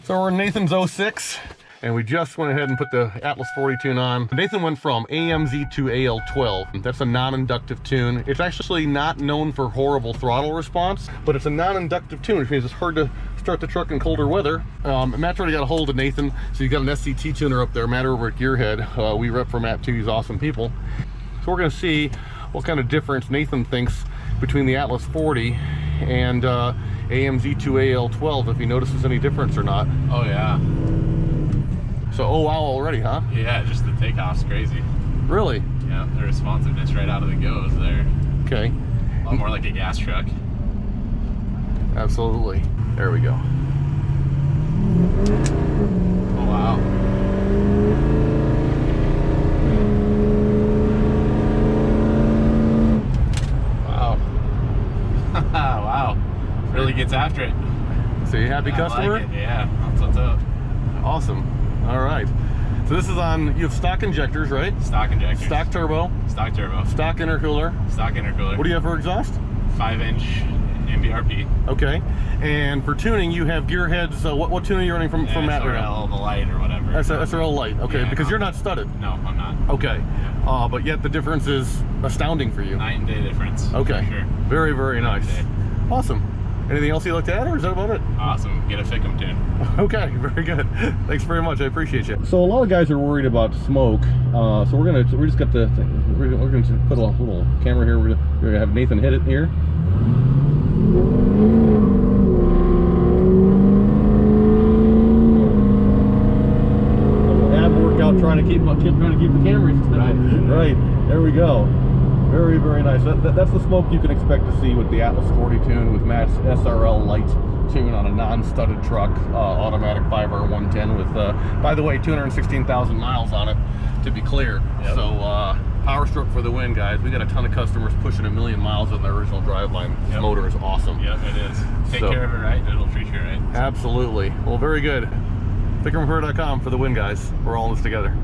So we're in Nathan's 06, and we just went ahead and put the Atlas 40 tune on. Nathan went from AMZ to AL12. That's a non-inductive tune. It's actually not known for horrible throttle response, but it's a non-inductive tune, which means it's hard to start the truck in colder weather. Matt's already got a hold of Nathan, so you got an SCT tuner up there. Matt over at Gearhead. We rep for Matt too, he's awesome people. So we're gonna see what kind of difference Nathan thinks between the Atlas 40 and AMZ to AL12, if he notices any difference or not. Oh yeah. So, oh wow already, huh? Yeah, just the takeoff's crazy. Really? Yeah, the responsiveness right out of the go is there. Okay. A lot more like a gas truck. Absolutely. There we go. Oh wow. Wow. Wow. Really gets after it. So you happy customer? Like it. Yeah, that's what's up. Awesome. All right. So this is on, you have stock injectors, right? Stock injectors. Stock turbo. Stock turbo. Stock intercooler. Stock intercooler. What do you have for exhaust? 5-inch MBRP. Okay. And for tuning, you have Gearhead's, what tuning are you running from Matt right now? SRL, the Lite or whatever. SRL Lite. Okay, Yeah, because you're not studded. No, I'm not. Okay. But yet the difference is astounding for you. Night and day difference. Okay. For sure. Very, very Night nice. and day. Awesome. Anything else you looked at, or is that about it? Awesome. Get a FICM tune. Okay, very good. Thanks very much. I appreciate you. So a lot of guys are worried about smoke. So we're just got the thing. We're going to put a little camera here. We're gonna have Nathan hit it here. Little ab workout, trying to keep the camera. Right. There we go. Very, very nice. That's the smoke you can expect to see with the Atlas 40 tune with Matt's SRL Lite tune on a non-studded truck, automatic 5R 110 with, by the way, 216,000 miles on it, to be clear. Yep. So power stroke for the win, guys. We got a ton of customers pushing 1 million miles on the original driveline. This motor is awesome. Yep, it is. Take care of it right, and it'll treat you right. Absolutely. Well, very good. FICMRepair.com for the win, guys. We're all in this together.